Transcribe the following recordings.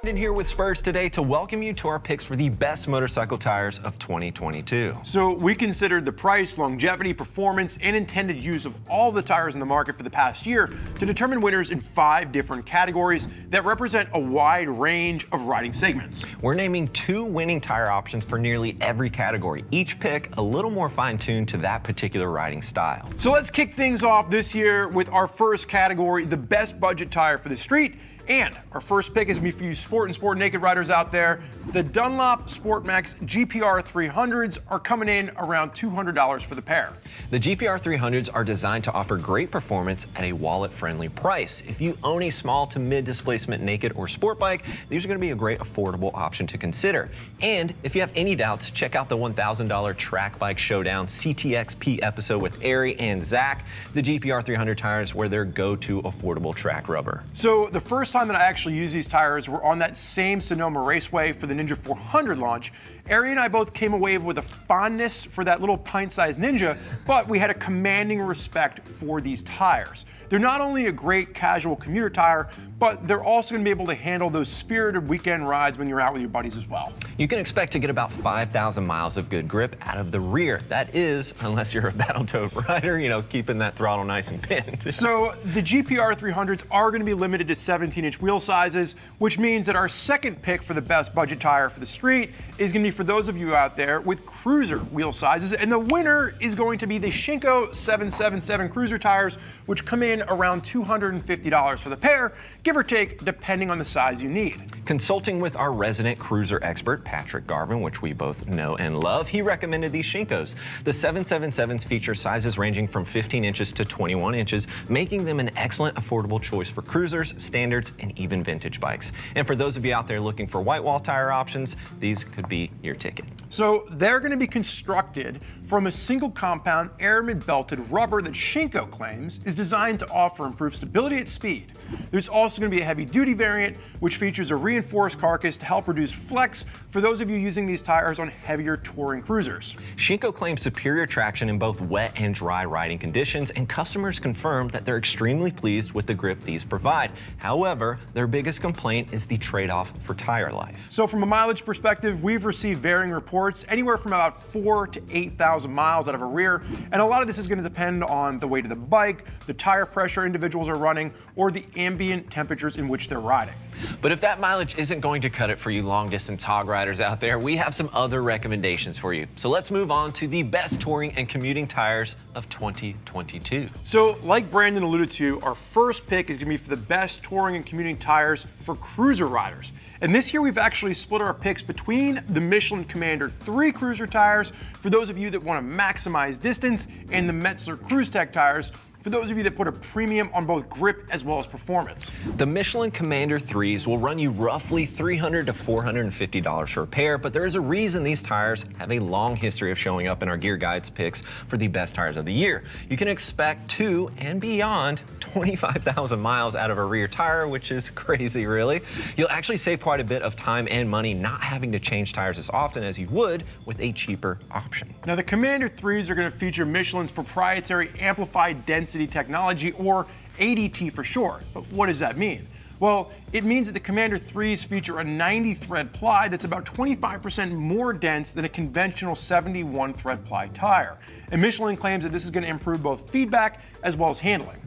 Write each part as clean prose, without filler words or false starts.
In here with Spurs today to welcome you to our picks for the best motorcycle tires of 2022. So we considered the price, longevity, performance, and intended use of all the tires in the market for the past year to determine winners in 5 different categories that represent a wide range of riding segments. We're naming 2 winning tire options for nearly every category, each pick a little more fine-tuned to that particular riding style. So let's kick things off this year with our first category, the best budget tire for the street. And our first pick is going to be for you sport and sport naked riders out there. The Dunlop SportMax GPR 300s are coming in around $200 for the pair. The GPR 300s are designed to offer great performance at a wallet-friendly price. If you own a small to mid-displacement naked or sport bike, these are going to be a great affordable option to consider. And if you have any doubts, check out the $1,000 Track Bike Showdown CTXP episode with Ari and Zach. The GPR 300 tires were their go-to affordable track rubber. So the first time that I actually used these tires were on that same Sonoma Raceway for the Ninja 400 launch. Ari and I both came away with a fondness for that little pint-sized Ninja, but we had a commanding respect for these tires. They're not only a great casual commuter tire, but they're also going to be able to handle those spirited weekend rides when you're out with your buddies as well. You can expect to get about 5,000 miles of good grip out of the rear. That is, unless you're a battle-toed rider, keeping that throttle nice and pinned. So the GPR 300s are going to be limited to 17-inch wheel sizes, which means that our second pick for the best budget tire for the street is going to be for those of you out there with cruiser wheel sizes, and the winner is going to be the Shinko 777 cruiser tires, which come in around $250 for the pair, give or take, depending on the size you need. Consulting with our resident cruiser expert, Patrick Garvin, which we both know and love, he recommended these Shinkos. The 777s feature sizes ranging from 15 inches to 21 inches, making them an excellent affordable choice for cruisers, standards, and even vintage bikes. And for those of you out there looking for white wall tire options, these could be your ticket. So they're going to be constructed from a single compound aramid belted rubber that Shinko claims is designed to offer improved stability at speed. There's also going to be a heavy duty variant which features a reinforced carcass to help reduce flex for those of you using these tires on heavier touring cruisers. Shinko claims superior traction in both wet and dry riding conditions, and customers confirm that they're extremely pleased with the grip these provide. However, their biggest complaint is the trade-off for tire life. So from a mileage perspective, we've received varying reports, anywhere from about 4,000 to 8,000 miles out of a rear, and a lot of this is going to depend on the weight of the bike, the tire pressure individuals are running, or the ambient temperatures in which they're riding. But if that mileage isn't going to cut it for you long-distance hog riders out there, we have some other recommendations for you. So let's move on to the best touring and commuting tires of 2022. So like Brandon alluded to, our first pick is going to be for the best touring and commuting tires for cruiser riders. And this year we've actually split our picks between the Michelin Commander 3 cruiser tires for those of you that want to maximize distance, and the Metzeler Cruise Tech tires for those of you that put a premium on both grip as well as performance. The Michelin Commander 3s will run you roughly $300 to $450 for a pair, but there is a reason these tires have a long history of showing up in our Gear Guides picks for the best tires of the year. You can expect to and beyond 25,000 miles out of a rear tire, which is crazy, really. You'll actually save quite a bit of time and money not having to change tires as often as you would with a cheaper option. Now the Commander 3s are going to feature Michelin's proprietary amplified density technology, or ADT for short. But what does that mean? Well, it means that the Commander 3s feature a 90 thread ply that's about 25% more dense than a conventional 71 thread ply tire. And Michelin claims that this is going to improve both feedback as well as handling.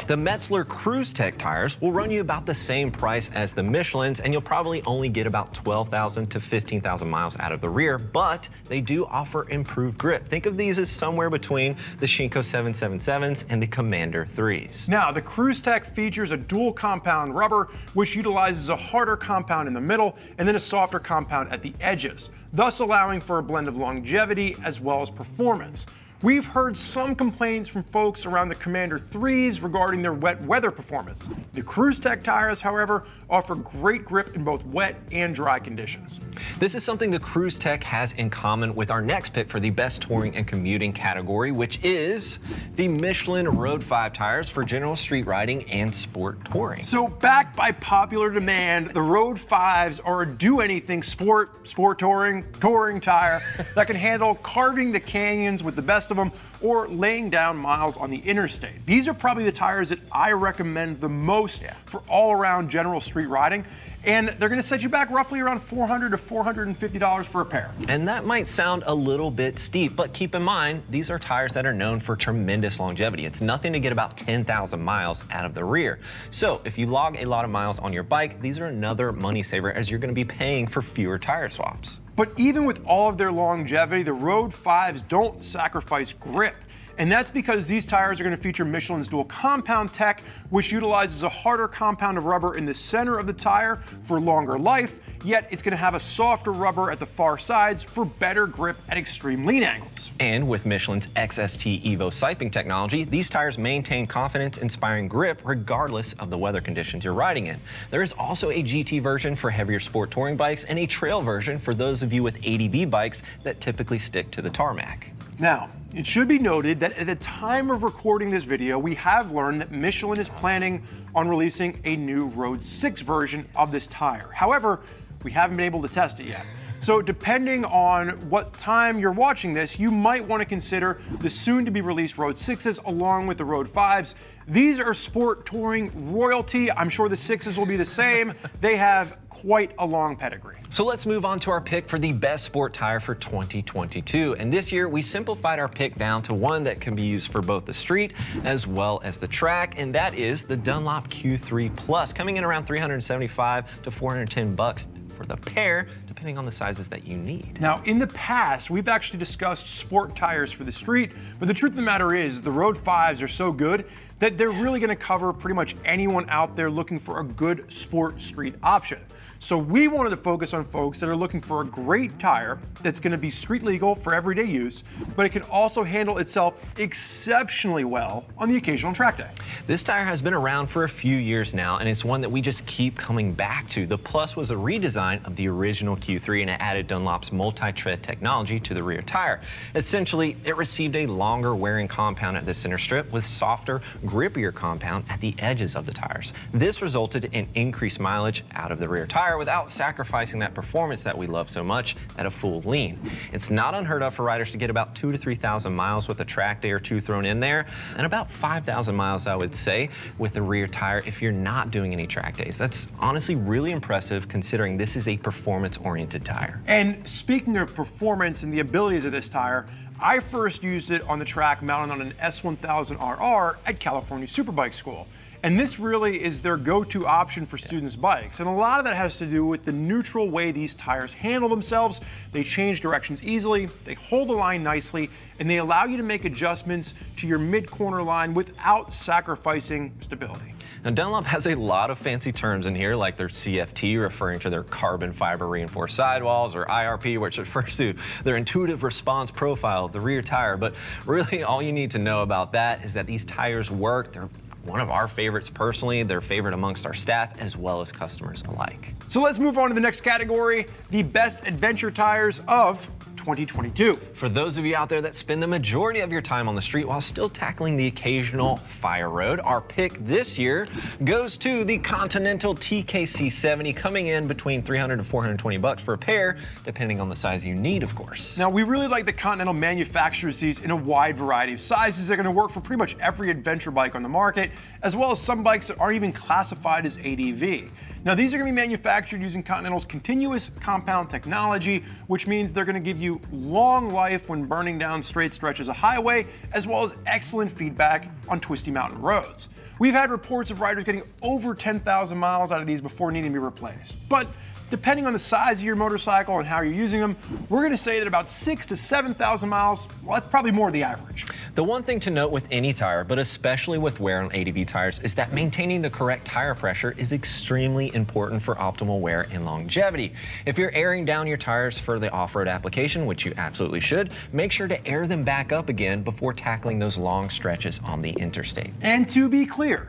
The Metzeler Cruise Tech tires will run you about the same price as the Michelins, and you'll probably only get about 12,000 to 15,000 miles out of the rear, but they do offer improved grip. Think of these as somewhere between the Shinko 777s and the Commander 3s. Now, the Cruise Tech features a dual compound rubber, which utilizes a harder compound in the middle and then a softer compound at the edges, thus allowing for a blend of longevity as well as performance. We've heard some complaints from folks around the Commander 3s regarding their wet weather performance. The Cruise Tech tires, however, offer great grip in both wet and dry conditions. This is something the Cruise Tech has in common with our next pick for the best touring and commuting category, which is the Michelin Road 5 tires for general street riding and sport touring. So backed by popular demand, the Road 5s are a do-anything sport touring tire that can handle carving the canyons with the best of them or laying down miles on the interstate. These are probably the tires that I recommend the most for all-around general street riding. and they're going to set you back roughly around $400 to $450 for a pair. And that might sound a little bit steep, but keep in mind, these are tires that are known for tremendous longevity. It's nothing to get about 10,000 miles out of the rear. So if you log a lot of miles on your bike, these are another money saver as you're going to be paying for fewer tire swaps. But even with all of their longevity, the Road 5s don't sacrifice grip. And that's because these tires are going to feature Michelin's dual compound tech, which utilizes a harder compound of rubber in the center of the tire for longer life, yet it's going to have a softer rubber at the far sides for better grip at extreme lean angles. And with Michelin's XST Evo siping technology, these tires maintain confidence-inspiring grip regardless of the weather conditions you're riding in. There is also a GT version for heavier sport touring bikes and a trail version for those of you with ADV bikes that typically stick to the tarmac. Now, it should be noted that at the time of recording this video, we have learned that Michelin is planning on releasing a new Road 6 version of this tire. However, we haven't been able to test it yet. So depending on what time you're watching this, you might want to consider the soon-to-be released Road 6s along with the Road 5s. These are sport touring royalty. I'm sure the 6s will be the same. They have quite a long pedigree. So let's move on to our pick for the best sport tire for 2022. And this year, we simplified our pick down to one that can be used for both the street as well as the track, and that is the Dunlop Q3 Plus, coming in around $375 to $410 for the pair, depending on the sizes that you need. Now, in the past, we've actually discussed sport tires for the street, but the truth of the matter is the Road 5s are so good that they're really going to cover pretty much anyone out there looking for a good sport street option. So we wanted to focus on folks that are looking for a great tire that's going to be street legal for everyday use, but it can also handle itself exceptionally well on the occasional track day. This tire has been around for a few years now, and it's one that we just keep coming back to. The Plus was a redesign of the original Q3, and it added Dunlop's multi-tread technology to the rear tire. Essentially, it received a longer wearing compound at the center strip with softer, grippier compound at the edges of the tires. This resulted in increased mileage out of the rear tire without sacrificing that performance that we love so much at a full lean. It's not unheard of for riders to get about 2,000 to 3,000 miles with a track day or two thrown in there, and about 5,000 miles, I would say, with the rear tire if you're not doing any track days. That's honestly really impressive considering this is a performance-oriented tire. And speaking of performance and the abilities of this tire, I first used it on the track mounted on an S1000RR at California Superbike School. And this really is their go-to option for students' bikes. And a lot of that has to do with the neutral way these tires handle themselves. They change directions easily, they hold the line nicely, and they allow you to make adjustments to your mid-corner line without sacrificing stability. Now, Dunlop has a lot of fancy terms in here, like their CFT, referring to their carbon fiber reinforced sidewalls, or IRP, which refers to their intuitive response profile of the rear tire. But really, all you need to know about that is that these tires work. They're one of our favorites personally. They're favorite amongst our staff as well as customers alike. So let's move on to the next category, the best adventure tires of 2022. For those of you out there that spend the majority of your time on the street while still tackling the occasional fire road, our pick this year goes to the Continental TKC70, coming in between $300 to $420 for a pair, depending on the size you need, of course. Now, we really like the Continental manufactures these in a wide variety of sizes. They're going to work for pretty much every adventure bike on the market, as well as some bikes that aren't even classified as ADV. Now, these are going to be manufactured using Continental's continuous compound technology, which means they're going to give you long life when burning down straight stretches of highway, as well as excellent feedback on twisty mountain roads. We've had reports of riders getting over 10,000 miles out of these before needing to be replaced. But depending on the size of your motorcycle and how you're using them, we're going to say that about 6,000 to 7,000 miles, well, that's probably more the average. The one thing to note with any tire, but especially with wear on ADV tires, is that maintaining the correct tire pressure is extremely important for optimal wear and longevity. If you're airing down your tires for the off-road application, which you absolutely should, make sure to air them back up again before tackling those long stretches on the interstate. And to be clear,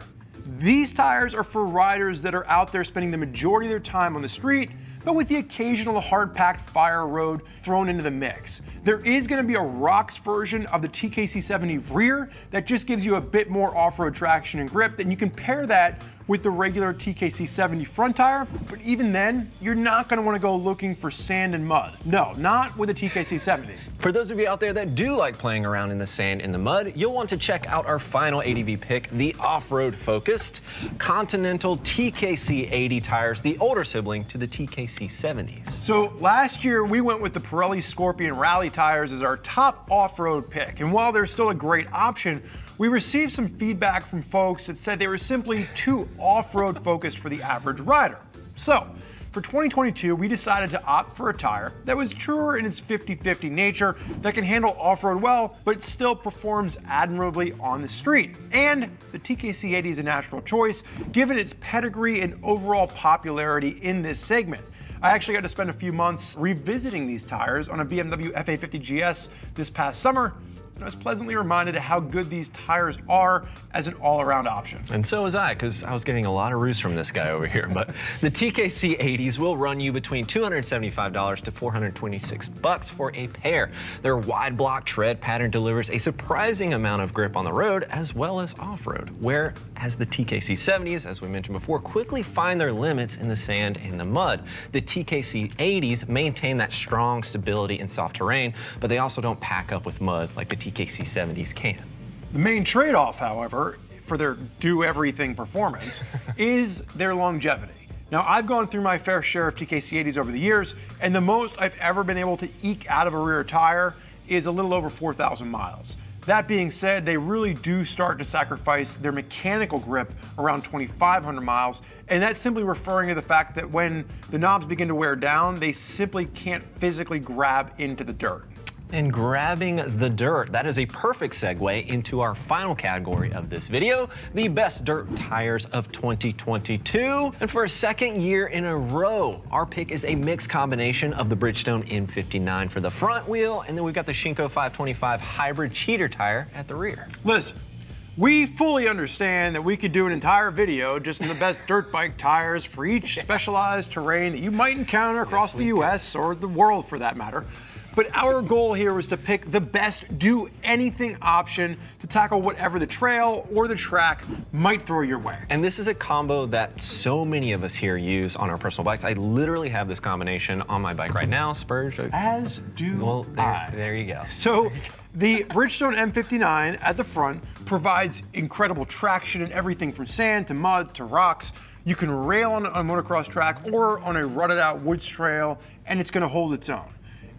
these tires are for riders that are out there spending the majority of their time on the street, but with the occasional hard-packed fire road thrown into the mix. There is going to be a rocks version of the TKC70 rear that just gives you a bit more off-road traction and grip, and you can pair that with the regular TKC 70 front tire, but even then, you're not going to want to go looking for sand and mud. No, not with a TKC 70. For those of you out there that do like playing around in the sand and the mud, you'll want to check out our final ADV pick, the off-road focused Continental TKC 80 tires, the older sibling to the TKC 70s. So last year, we went with the Pirelli Scorpion Rally tires as our top off-road pick, and while they're still a great option, we received some feedback from folks that said they were simply too off-road focused for the average rider. So, for 2022, we decided to opt for a tire that was truer in its 50-50 nature, that can handle off-road well, but still performs admirably on the street. And the TKC 80 is a natural choice, given its pedigree and overall popularity in this segment. I actually got to spend a few months revisiting these tires on a BMW F850 GS this past summer, and I was pleasantly reminded of how good these tires are as an all-around option. And so was I, because I was getting a lot of roost from this guy over here. But the TKC 80s will run you between $275 to $426 for a pair. Their wide block tread pattern delivers a surprising amount of grip on the road as well as off-road, whereas the TKC 70s, as we mentioned before, quickly find their limits in the sand and the mud. The TKC 80s maintain that strong stability in soft terrain, but they also don't pack up with mud like the TKC 70s can. The main trade-off, however, for their do-everything performance is their longevity. Now, I've gone through my fair share of TKC 80s over the years, and the most I've ever been able to eke out of a rear tire is a little over 4,000 miles. That being said, they really do start to sacrifice their mechanical grip around 2,500 miles, and that's simply referring to the fact that when the knobs begin to wear down, they simply can't physically grab into the dirt. And grabbing the dirt, that is a perfect segue into our final category of this video, the best dirt tires of 2022. And for a second year in a row, our pick is a mixed combination of the Bridgestone M59 for the front wheel, and then we've got the Shinko 525 hybrid cheater tire at the rear. Listen, we fully understand that we could do an entire video just on the best dirt bike tires for each specialized terrain that you might encounter across the US or the world for that matter. But our goal here was to pick the best do-anything option to tackle whatever the trail or the track might throw your way. And this is a combo that so many of us here use on our personal bikes. I literally have this combination on my bike right now, Spurge. As do well, there you go. So the Bridgestone M59 at the front provides incredible traction in everything from sand to mud to rocks. You can rail on a motocross track or on a rutted out woods trail, and it's going to hold its own.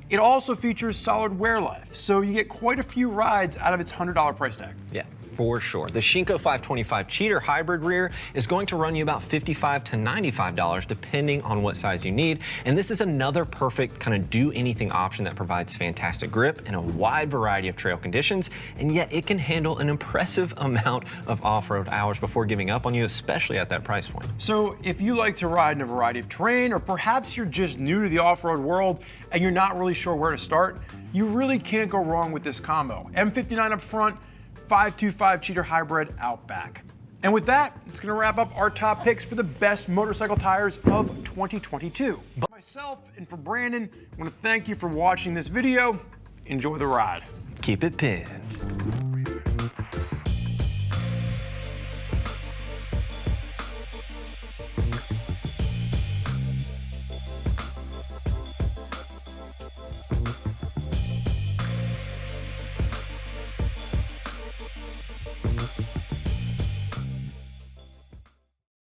It also features solid wear life, so you get quite a few rides out of its $100 price tag. Yeah, for sure. The Shinko 525 cheater hybrid rear is going to run you about $55 to $95 depending on what size you need, and this is another perfect kind of do-anything option that provides fantastic grip in a wide variety of trail conditions, and yet it can handle an impressive amount of off-road hours before giving up on you, especially at that price point. So if you like to ride in a variety of terrain, or perhaps you're just new to the off-road world and you're not really sure where to start, you really can't go wrong with this combo. M59 up front, 525 cheater hybrid out back. And with that, it's gonna wrap up our top picks for the best motorcycle tires of 2022. For myself and for Brandon, I wanna thank you for watching this video. Enjoy the ride. Keep it pinned.